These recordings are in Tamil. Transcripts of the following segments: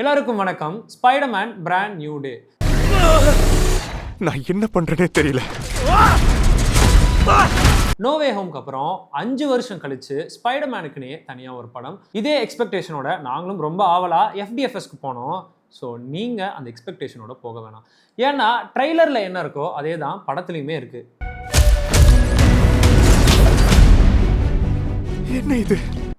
எல்லாருக்கும் வணக்கம். Spiderman brand new day. நான் என்ன பண்றேனே தெரியல. நோ வே ஹோம்க்கு அப்புறம் 5 வருஷம் கழிச்சு ஸ்பைடர்மேனுக்குனே தனியா ஒரு படம். இதே எக்ஸ்பெக்டேஷனோட நாங்களும் ரொம்ப ஆவலா FDFSக்கு போனோம். ஸோ நீங்க அந்த எக்ஸ்பெக்டேஷனோட போக வேணாம். ஏன்னா ட்ரெய்லர்ல என்ன இருக்கோ அதே தான் படத்துலையுமே இருக்கு. என்ன இது?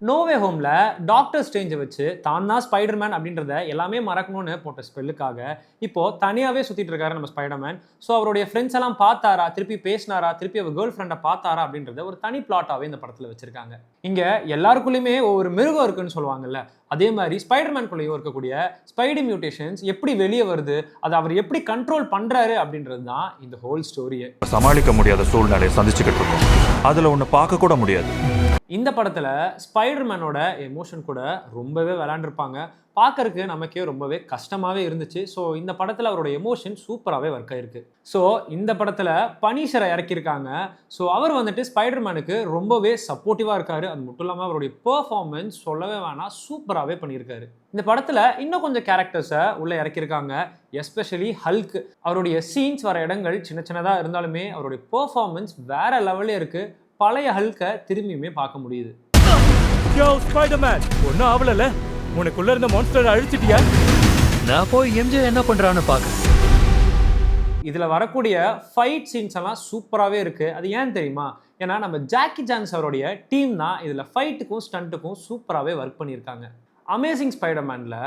நோ வே ஹோம்ல டாக்டர் ஸ்ட்ரேஞ்சை வச்சு தான் ஸ்பைடர்மேன் அப்படின்றத எல்லாமே மறக்கணும்னு போட்ட ஸ்பெல்லுக்காக இப்போ தனியாவே சுத்திட்டு இருக்காரு நம்ம ஸ்பைடர்மேன். ஸோ அவருடைய ஃப்ரெண்ட்ஸ் எல்லாம் பார்த்தாரா, திருப்பி பேசினாரா, திருப்பி அவர் கேர்ள் ஃப்ரெண்டை பார்த்தாரா அப்படின்றத ஒரு தனி பிளாட்டாவே இந்த படத்துல வச்சிருக்காங்க. இங்க எல்லாருக்குள்ளயுமே ஒவ்வொரு மிருகம் இருக்குன்னு சொல்லுவாங்கல்ல, அதே மாதிரி ஸ்பைடர்மேனுக்குள்ளேயும் இருக்கக்கூடிய ஸ்பைடி மியூட்டேஷன்ஸ் எப்படி வெளியே வருது, அதை அவர் எப்படி கண்ட்ரோல் பண்றாரு அப்படின்றது தான் இந்த ஹோல் ஸ்டோரியே. சமாளிக்க முடியாத சூழ்நிலையை சந்திச்சுக்கிட்டு இருக்கோம். அதுல ஒண்ணு பார்க்க கூட முடியாது. இந்த படத்துல ஸ்பைடர்மேனோட எமோஷன் கூட ரொம்பவே விளையாண்டுருப்பாங்க. பார்க்கறதுக்கு நமக்கே ரொம்பவே கஷ்டமாவே இருந்துச்சு. ஸோ இந்த படத்துல அவரோட எமோஷன் சூப்பராகவே ஒர்க் ஆயிருக்கு. ஸோ இந்த படத்துல பனிஷரை இறக்கியிருக்காங்க. ஸோ அவர் வந்துட்டு ஸ்பைடர்மேனுக்கு ரொம்பவே சப்போர்ட்டிவா இருக்காரு. அது மட்டும் இல்லாமல் அவருடைய பெர்ஃபார்மன்ஸ் சொல்லவே வேணாம், சூப்பராகவே பண்ணியிருக்காரு. இந்த படத்துல இன்னும் கொஞ்சம் கேரக்டர்ஸை உள்ள இறக்கியிருக்காங்க. Especially Hulk. அவருடைய சீன்ஸ் வர இடங்கள் சின்ன சின்னதாக இருந்தாலுமே அவருடைய பெர்ஃபார்மன்ஸ் வேற லெவல்லே இருக்கு. பழைய ஹல்கை திரும்பியுமே பார்க்க முடியுது. யோ ஸ்பைடர்மேன், ஒன்னும் ஆவலல. உனக்குள்ள இருந்த மான்ஸ்டரை அழிச்சிட்டியா? நான் போய் எம்ஜே என்ன பண்றான்னு பார்க்க. இதுல வரக்கூடிய ஃபைட் சீன்ஸ் எல்லாம் சூப்பராகவே இருக்கு. அது ஏன் தெரியுமா? ஏன்னா நம்ம ஜாக்கி சான்ஸ் அவருடைய டீம் தான் இதுல ஃபைட்டுக்கும் ஸ்டண்ட்டுக்கும் சூப்பராகவே ஒர்க் பண்ணியிருக்காங்க. அமேசிங் ஸ்பைடர்மேன்ல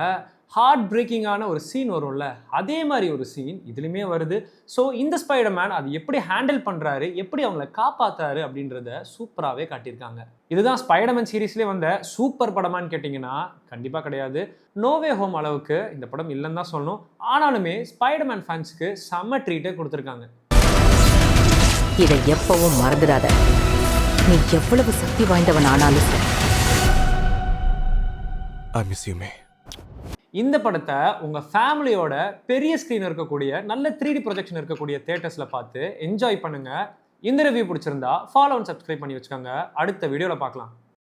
ஹார்ட் பிரேக்கிங்கான ஒரு சீன் வரும்ல, அதே மாதிரி ஒரு சீன் இதுலையுமே வருது. ஸோ இந்த ஸ்பைடர்மேன் அது எப்படி ஹேண்டில் பண்ணுறாரு, எப்படி அவங்கள காப்பாற்றுறாரு அப்படின்றத சூப்பராகவே காட்டியிருக்காங்க. இதுதான் ஸ்பைடர்மேன் சீரீஸ்லேயே வந்த சூப்பர் படமான்னு கேட்டிங்கன்னா கண்டிப்பாக கிடையாது. நோ வே ஹோம் அளவுக்கு இந்த படம் இல்லைன்னு தான் சொல்லணும். ஆனாலுமே ஸ்பைடர்மேன் ஃபேன்ஸுக்கு செம்ம ட்ரீட்டே கொடுத்துருக்காங்க. இதை எப்பவும் மறந்துடாத. நீ எவ்வளவு சக்தி வாய்ந்தவன் ஆனாலும் I miss you, May. இந்த படத்தை உங்கள் ஃபேமிலியோட பெரிய ஸ்க்ரீன் இருக்கக்கூடிய நல்ல 3D ப்ரொஜெக்ஷன் இருக்கக்கூடிய தியேட்டர்ஸில் பார்த்து என்ஜாய் பண்ணுங்கள். இந்த ரிவ்யூ பிடிச்சிருந்தா ஃபாலோ அண்ட் சப்ஸ்கிரைப் பண்ணி வச்சுக்கோங்க. அடுத்த வீடியோவில் பார்க்கலாம்.